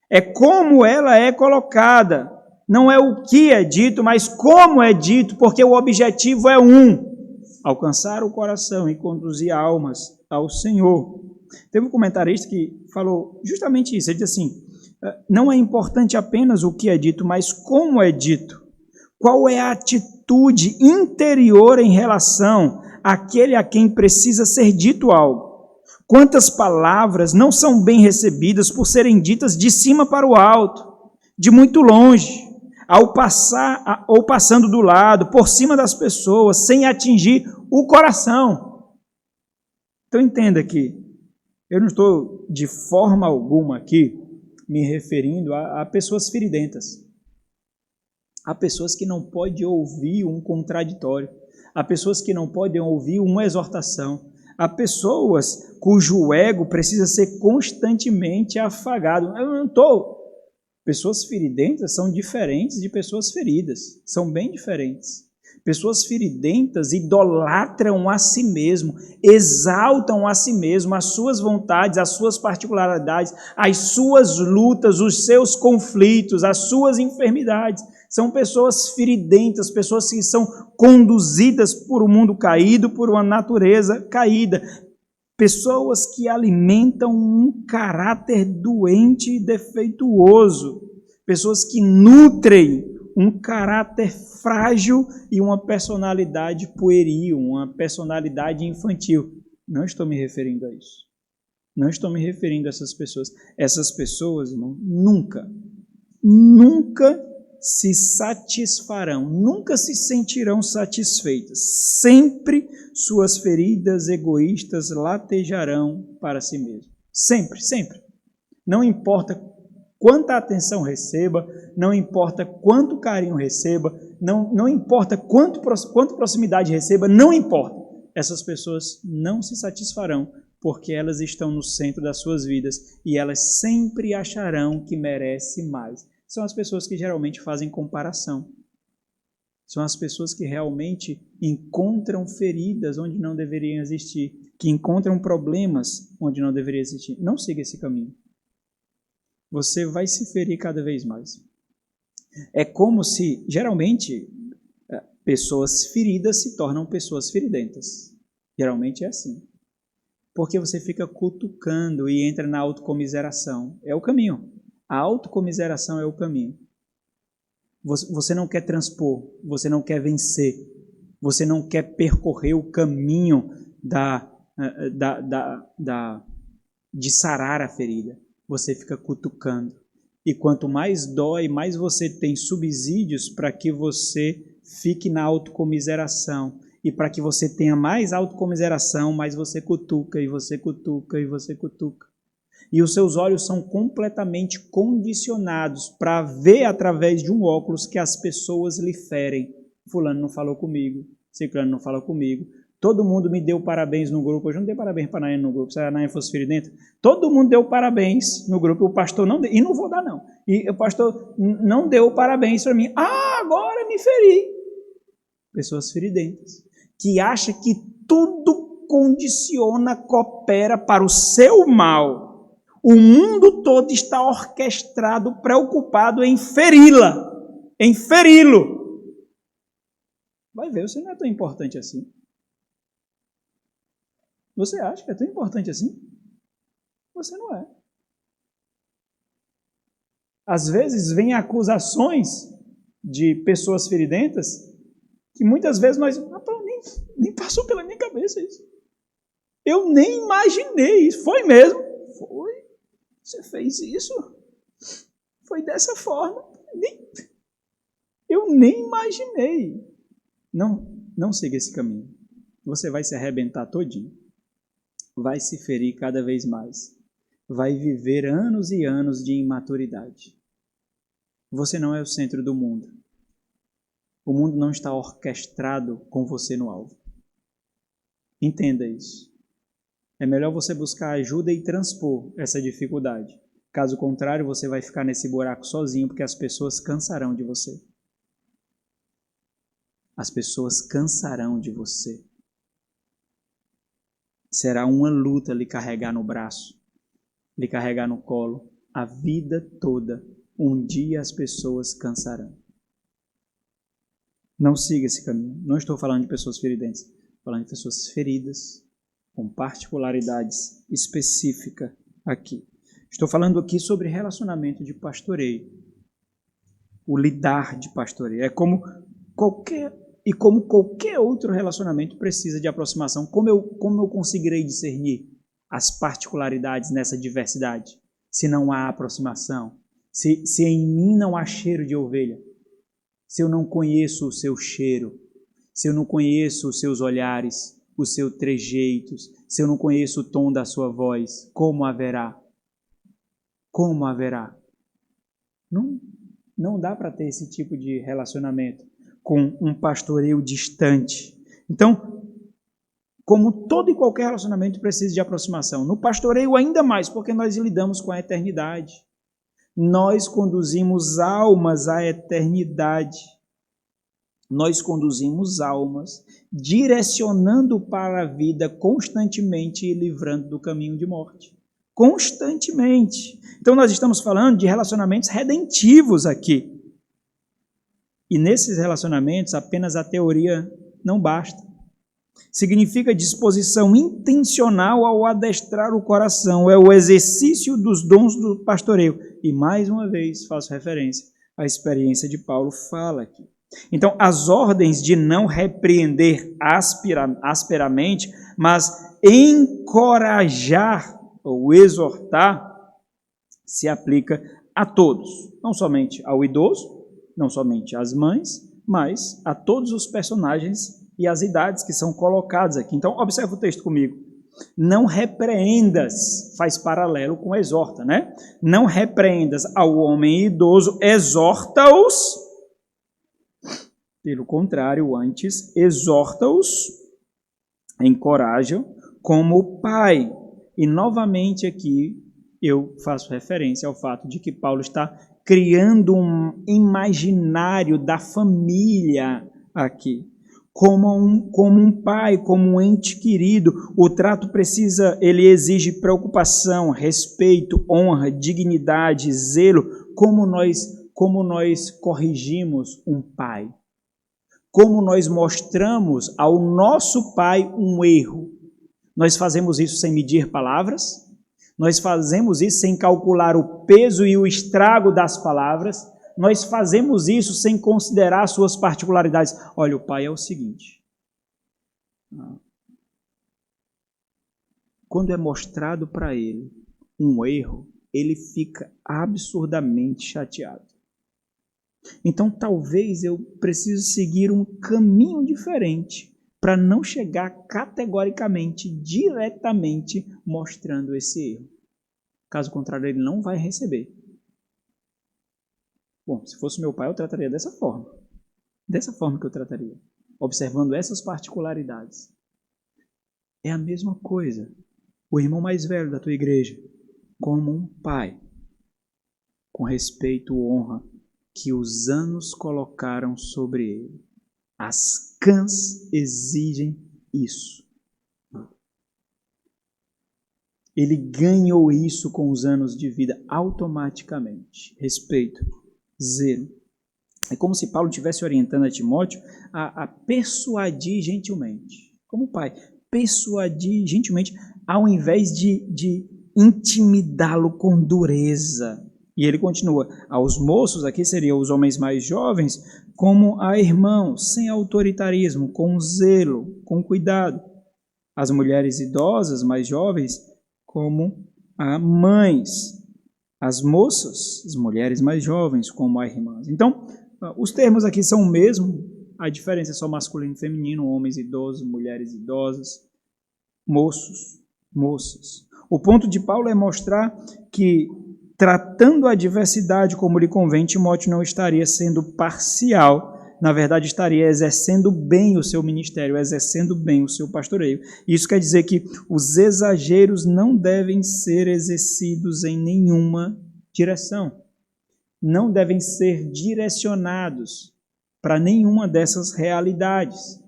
é como ela é colocada. Não é o que é dito, mas como é dito, porque o objetivo é alcançar o coração e conduzir almas ao Senhor. Teve um comentarista que falou justamente isso, ele disse assim, não é importante apenas o que é dito, mas como é dito. Qual é a atitude interior em relação àquele a quem precisa ser dito algo? Quantas palavras não são bem recebidas por serem ditas de cima para o alto, de muito longe, ou passando do lado, por cima das pessoas, sem atingir o coração? Então entenda que eu não estou de forma alguma aqui me referindo a pessoas feridentas. Há pessoas que não podem ouvir um contraditório. Há pessoas que não podem ouvir uma exortação. Há pessoas cujo ego precisa ser constantemente afagado. Eu não estou... Pessoas feridentas são diferentes de pessoas feridas. São bem diferentes. Pessoas feridentas idolatram a si mesmo, exaltam a si mesmo, as suas vontades, as suas particularidades, as suas lutas, os seus conflitos, as suas enfermidades. São pessoas feridentas, pessoas que são conduzidas por um mundo caído, por uma natureza caída. Pessoas que alimentam um caráter doente e defeituoso. Pessoas que nutrem um caráter frágil e uma personalidade pueril, uma personalidade infantil. Não estou me referindo a isso. Não estou me referindo a essas pessoas. Essas pessoas, irmão, nunca se satisfarão, nunca se sentirão satisfeitas. Sempre suas feridas egoístas latejarão para si mesmo. Sempre, sempre. Não importa quanta atenção receba, não importa quanto carinho receba, não importa quanto proximidade receba, não importa. Essas pessoas não se satisfarão, porque elas estão no centro das suas vidas e elas sempre acharão que merece mais. São as pessoas que geralmente fazem comparação. São as pessoas que realmente encontram feridas onde não deveriam existir, que encontram problemas onde não deveriam existir. Não siga esse caminho. Você vai se ferir cada vez mais. É como se, geralmente, pessoas feridas se tornam pessoas feridentas. Geralmente é assim. Porque você fica cutucando e entra na autocomiseração. É o caminho. A autocomiseração é o caminho. Você não quer transpor, você não quer vencer, você não quer percorrer o caminho de sarar a ferida. Você fica cutucando. E quanto mais dói, mais você tem subsídios para que você fique na autocomiseração. E para que você tenha mais autocomiseração, mais você cutuca, e você cutuca, e você cutuca. E os seus olhos são completamente condicionados para ver através de um óculos que as pessoas lhe ferem. Fulano não falou comigo, ciclano não falou comigo. Todo mundo me deu parabéns no grupo. Hoje eu não dei parabéns para a Naine no grupo, se a Naine fosse feridenta. Todo mundo deu parabéns no grupo, o pastor não deu, e não vou dar não. E o pastor não deu parabéns para mim. Agora me feri. Pessoas feridentas, que acham que tudo condiciona, coopera para o seu mal. O mundo todo está orquestrado, preocupado em feri-la, em feri-lo. Vai ver, você não é tão importante assim. Você acha que é tão importante assim? Você não é. Às vezes vem acusações de pessoas feridentas que muitas vezes nós... nem passou pela minha cabeça isso. Eu nem imaginei isso. Foi mesmo? Foi. Você fez isso? Foi dessa forma. Eu nem imaginei. Não siga esse caminho. Você vai se arrebentar todinho. Vai se ferir cada vez mais. Vai viver anos e anos de imaturidade. Você não é o centro do mundo. O mundo não está orquestrado com você no alvo. Entenda isso. É melhor você buscar ajuda e transpor essa dificuldade. Caso contrário, você vai ficar nesse buraco sozinho, porque as pessoas cansarão de você. As pessoas cansarão de você. Será uma luta lhe carregar no braço, lhe carregar no colo, a vida toda. Um dia as pessoas cansarão. Não siga esse caminho. Não estou falando de pessoas feridentas. Estou falando de pessoas feridas, com particularidades específicas aqui. Estou falando aqui sobre relacionamento de pastoreio. O lidar de pastoreio. É como qualquer outro relacionamento precisa de aproximação. Como eu conseguirei discernir as particularidades nessa diversidade? Se não há aproximação. Se em mim não há cheiro de ovelha. Se eu não conheço o seu cheiro. Se eu não conheço os seus olhares, os seus trejeitos. Se eu não conheço o tom da sua voz, como haverá? Como haverá? Não dá para ter esse tipo de relacionamento com um pastoreio distante. Então, como todo e qualquer relacionamento precisa de aproximação, no pastoreio ainda mais, porque nós lidamos com a eternidade. Nós conduzimos almas à eternidade. Nós conduzimos almas, direcionando para a vida constantemente e livrando do caminho de morte. Constantemente. Então nós estamos falando de relacionamentos redentivos aqui. E nesses relacionamentos apenas a teoria não basta. Significa disposição intencional ao adestrar o coração. É o exercício dos dons do pastoreio. E mais uma vez faço referência à experiência de Paulo fala aqui. Então, as ordens de não repreender asperamente, mas encorajar ou exortar, se aplica a todos, não somente ao idoso, não somente às mães, mas a todos os personagens e as idades que são colocados aqui. Então, observa o texto comigo. Não repreendas, faz paralelo com exorta, né? Não repreendas ao homem idoso, exorta-os. Pelo contrário, antes, exorta-os, encoraja, como pai. E novamente aqui eu faço referência ao fato de que Paulo está criando um imaginário da família aqui. Como um pai, como um ente querido. O trato ele exige preocupação, respeito, honra, dignidade, zelo. Como nós corrigimos um pai? Como nós mostramos ao nosso pai um erro? Nós fazemos isso sem medir palavras? Nós fazemos isso sem calcular o peso e o estrago das palavras? Nós fazemos isso sem considerar suas particularidades? Olha, o pai é o seguinte. Quando é mostrado para ele um erro, ele fica absurdamente chateado. Então, talvez eu precise seguir um caminho diferente para não chegar categoricamente, diretamente, mostrando esse erro. Caso contrário, ele não vai receber. Bom, se fosse meu pai, eu trataria dessa forma. Dessa forma que eu trataria. Observando essas particularidades. É a mesma coisa. O irmão mais velho da tua igreja, como um pai, com respeito e honra, que os anos colocaram sobre ele. As cãs exigem isso. Ele ganhou isso com os anos de vida automaticamente. Respeito, zelo. É como se Paulo estivesse orientando a Timóteo a persuadir gentilmente. Como pai, persuadir gentilmente ao invés de intimidá-lo com dureza. E ele continua, aos moços, aqui seriam os homens mais jovens, como a irmãos, sem autoritarismo, com zelo, com cuidado. As mulheres idosas, mais jovens, como a mães. As moças, as mulheres mais jovens, como a irmãs. Então, os termos aqui são o mesmo, a diferença é só masculino e feminino, homens idosos, mulheres idosas, moços, moças. O ponto de Paulo é mostrar que, tratando a diversidade como lhe convém, Timóteo não estaria sendo parcial, na verdade estaria exercendo bem o seu ministério, exercendo bem o seu pastoreio. Isso quer dizer que os exageros não devem ser exercidos em nenhuma direção, não devem ser direcionados para nenhuma dessas realidades,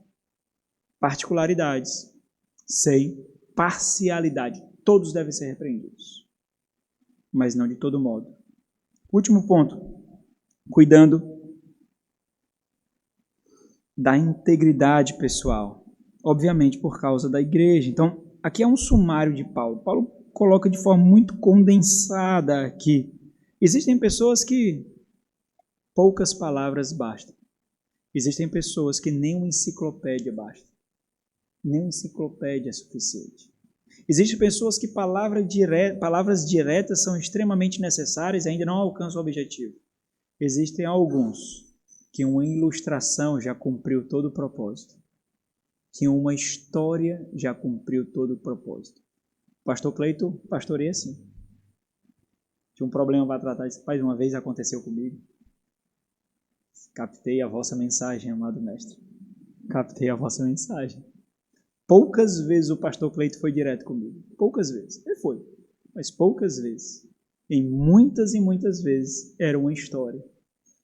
particularidades, sem parcialidade. Todos devem ser repreendidos, mas não de todo modo. Último ponto, cuidando da integridade pessoal, obviamente por causa da igreja. Então, aqui é um sumário de Paulo. Paulo coloca de forma muito condensada aqui. Existem pessoas que poucas palavras bastam. Existem pessoas que nem uma enciclopédia basta. Nem uma enciclopédia é suficiente. Existem pessoas que palavras diretas são extremamente necessárias e ainda não alcançam o objetivo. Existem alguns que uma ilustração já cumpriu todo o propósito. que uma história já cumpriu todo o propósito. Pastor Cleito, pastorei assim. Tinha um problema para tratar, disse, pai, uma vez aconteceu comigo. Captei a vossa mensagem, amado mestre. Captei a vossa mensagem. Poucas vezes o pastor Cleito foi direto comigo. Poucas vezes. Ele foi, mas poucas vezes. Em muitas e muitas vezes era uma história.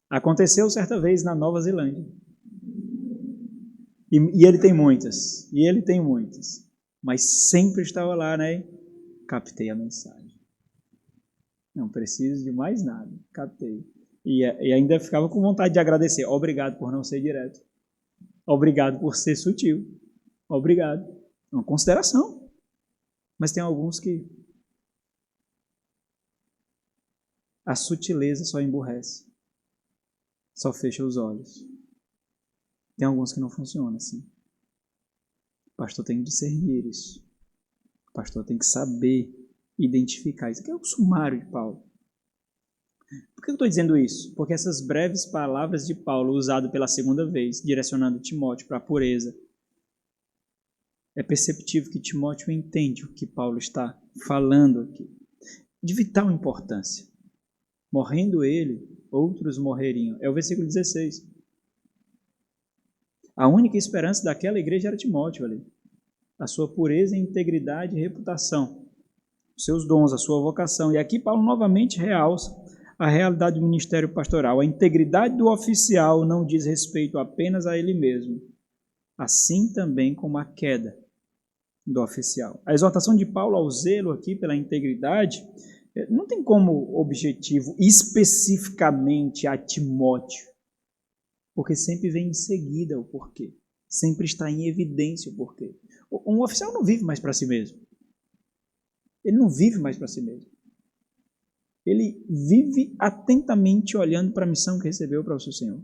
Aconteceu certa vez na Nova Zelândia. E ele tem muitas. E ele tem muitas. Mas sempre estava lá, né? Captei a mensagem. Não preciso de mais nada. Captei. E ainda ficava com vontade de agradecer. Obrigado por não ser direto. Obrigado por ser sutil. Obrigado. Uma consideração. Mas tem alguns que a sutileza só emburrece. Só fecha os olhos. Tem alguns que não funcionam assim. O pastor tem que discernir isso. O pastor tem que saber identificar. Isso aqui é o sumário de Paulo. Por que eu estou dizendo isso? Porque essas breves palavras de Paulo, usadas pela segunda vez, direcionando Timóteo para a pureza, é perceptível que Timóteo entende o que Paulo está falando aqui. De vital importância. Morrendo ele, outros morreriam. É o versículo 16. A única esperança daquela igreja era Timóteo ali. A sua pureza, integridade e reputação. Os seus dons, a sua vocação. E aqui Paulo novamente realça a realidade do ministério pastoral. A integridade do oficial não diz respeito apenas a ele mesmo, assim também como a queda do oficial. A exortação de Paulo ao zelo aqui pela integridade não tem como objetivo especificamente a Timóteo, porque sempre vem em seguida o porquê. Sempre está em evidência o porquê. Um oficial não vive mais para si mesmo. Ele não vive mais para si mesmo. Ele vive atentamente olhando para a missão que recebeu para o seu Senhor.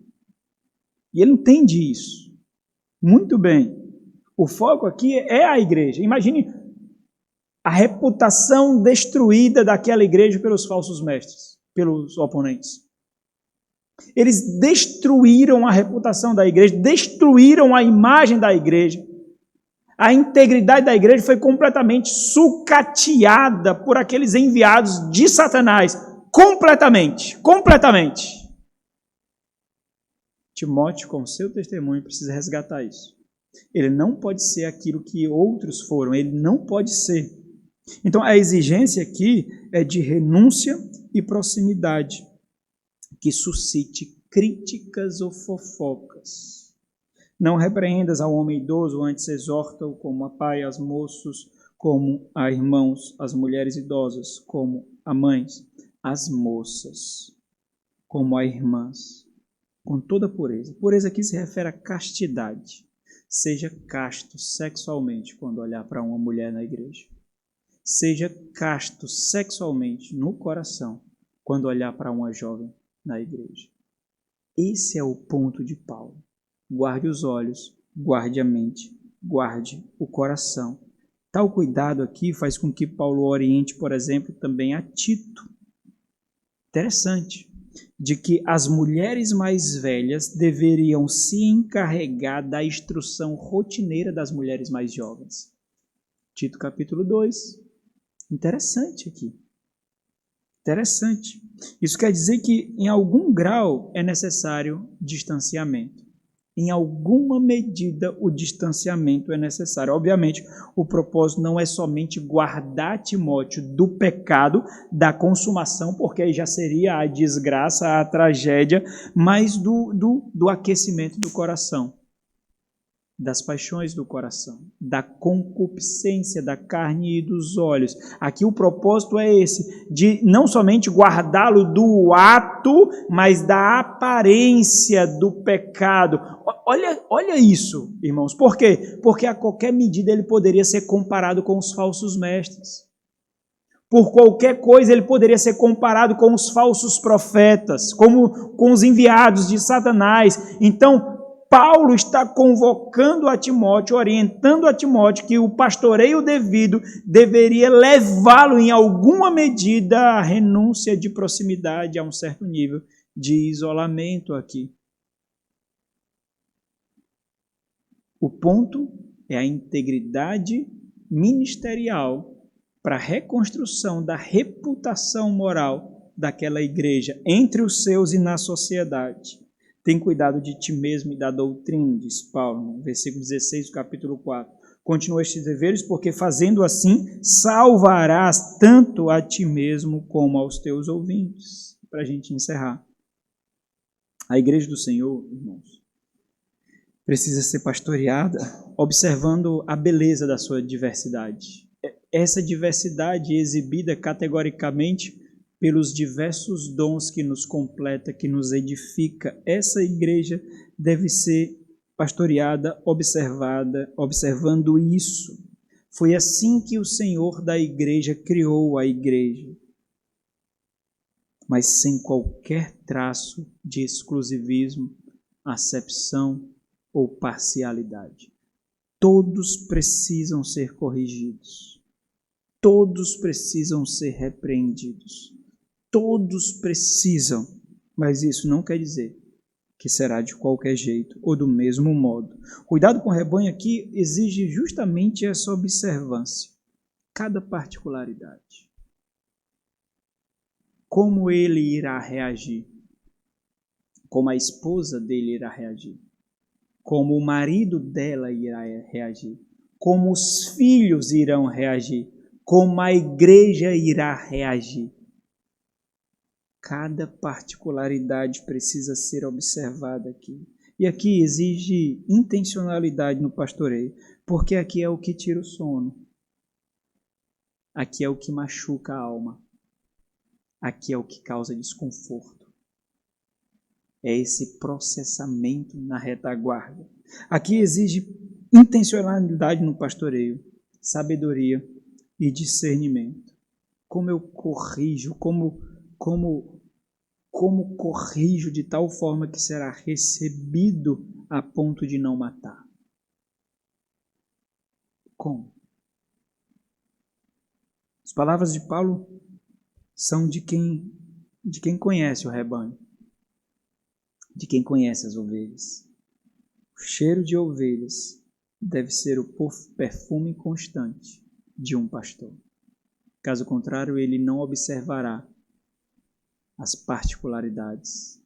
E ele entende isso. Muito bem. O foco aqui é a igreja. Imagine a reputação destruída daquela igreja pelos falsos mestres, pelos oponentes. Eles destruíram a reputação da igreja, destruíram a imagem da igreja. A integridade da igreja foi completamente sucateada por aqueles enviados de Satanás. Completamente. Timóteo, com seu testemunho, precisa resgatar isso. Ele não pode ser aquilo que outros foram. Ele não pode ser. Então, a exigência aqui é de renúncia e proximidade, que suscite críticas ou fofocas. Não repreendas ao homem idoso, antes exorta-o como a pai, aos moços, como a irmãos, as mulheres idosas, como a mães, as moças, como a irmãs, com toda pureza. Pureza aqui se refere à castidade. Seja casto sexualmente quando olhar para uma mulher na igreja. Seja casto sexualmente no coração quando olhar para uma jovem na igreja. Esse é o ponto de Paulo. Guarde os olhos, guarde a mente, guarde o coração. Tal cuidado aqui faz com que Paulo oriente, por exemplo, também a Tito. Interessante. De que as mulheres mais velhas deveriam se encarregar da instrução rotineira das mulheres mais jovens. Tito capítulo 2. Interessante aqui. Interessante. Isso quer dizer que, em algum grau, é necessário distanciamento. Em alguma medida, o distanciamento é necessário. Obviamente, o propósito não é somente guardar Timóteo do pecado, da consumação, porque aí já seria a desgraça, a tragédia, mas do aquecimento do coração, das paixões do coração, da concupiscência da carne e dos olhos. Aqui o propósito é esse, de não somente guardá-lo do ato, mas da aparência do pecado. Olha isso, irmãos. Por quê? Porque a qualquer medida ele poderia ser comparado com os falsos mestres. Por qualquer coisa ele poderia ser comparado com os falsos profetas, como com os enviados de Satanás. Então, Paulo está convocando a Timóteo, orientando a Timóteo que o pastoreio devido deveria levá-lo em alguma medida à renúncia de proximidade a um certo nível de isolamento aqui. O ponto é a integridade ministerial para a reconstrução da reputação moral daquela igreja entre os seus e na sociedade. Tem cuidado de ti mesmo e da doutrina, diz Paulo, no versículo 16 do capítulo 4. Continua estes deveres, porque fazendo assim, salvarás tanto a ti mesmo como aos teus ouvintes. Para a gente encerrar. A igreja do Senhor, irmãos, precisa ser pastoreada observando a beleza da sua diversidade. Essa diversidade é exibida categoricamente pelos diversos dons que nos completa, que nos edifica. Essa igreja deve ser pastoreada, observando isso. Foi assim que o Senhor da igreja criou a igreja, mas sem qualquer traço de exclusivismo, acepção ou parcialidade. Todos precisam ser corrigidos. Todos precisam ser repreendidos. Todos precisam, mas isso não quer dizer que será de qualquer jeito ou do mesmo modo. Cuidado com o rebanho aqui exige justamente essa observância. Cada particularidade. Como ele irá reagir? Como a esposa dele irá reagir? Como o marido dela irá reagir? Como os filhos irão reagir? Como a igreja irá reagir? Cada particularidade precisa ser observada aqui. E aqui exige intencionalidade no pastoreio, porque aqui é o que tira o sono. Aqui é o que machuca a alma. Aqui é o que causa desconforto. É esse processamento na retaguarda. Aqui exige intencionalidade no pastoreio, sabedoria e discernimento. Como eu corrijo, como corrijo de tal forma que será recebido a ponto de não matar? Como? As palavras de Paulo são de quem conhece o rebanho, de quem conhece as ovelhas. O cheiro de ovelhas deve ser o perfume constante de um pastor. Caso contrário, ele não observará as particularidades,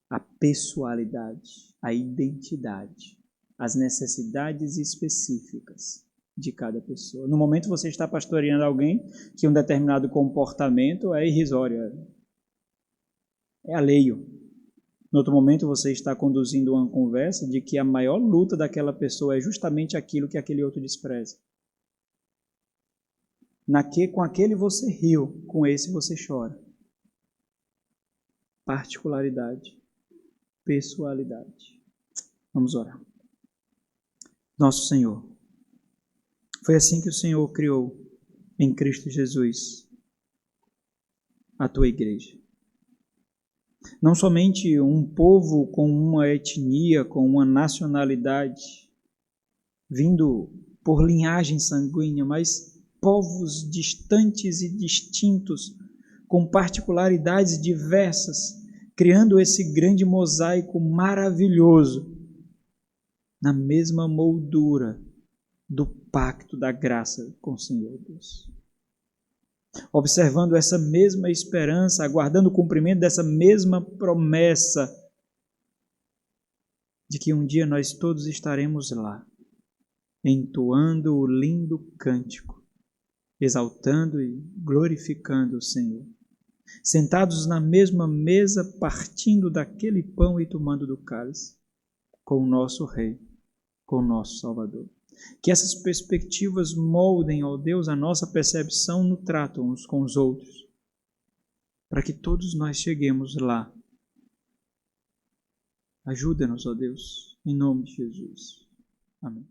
a pessoalidade, a identidade, as necessidades específicas de cada pessoa. No momento você está pastoreando alguém que um determinado comportamento é irrisório, é alheio. No outro momento você está conduzindo uma conversa de que a maior luta daquela pessoa é justamente aquilo que aquele outro despreza. Com aquele você riu, com esse você chora. Particularidade, pessoalidade. Vamos orar. Nosso Senhor, foi assim que o Senhor criou em Cristo Jesus a tua igreja. Não somente um povo com uma etnia, com uma nacionalidade, vindo por linhagem sanguínea, mas povos distantes e distintos, com particularidades diversas, criando esse grande mosaico maravilhoso, na mesma moldura do pacto da graça com o Senhor Deus. Observando essa mesma esperança, aguardando o cumprimento dessa mesma promessa, de que um dia nós todos estaremos lá, entoando o lindo cântico, exaltando e glorificando o Senhor. Sentados na mesma mesa, partindo daquele pão e tomando do cálice, com o nosso Rei, com o nosso Salvador. Que essas perspectivas moldem, ó Deus, a nossa percepção no trato uns com os outros, para que todos nós cheguemos lá. Ajuda-nos, ó Deus, em nome de Jesus. Amém.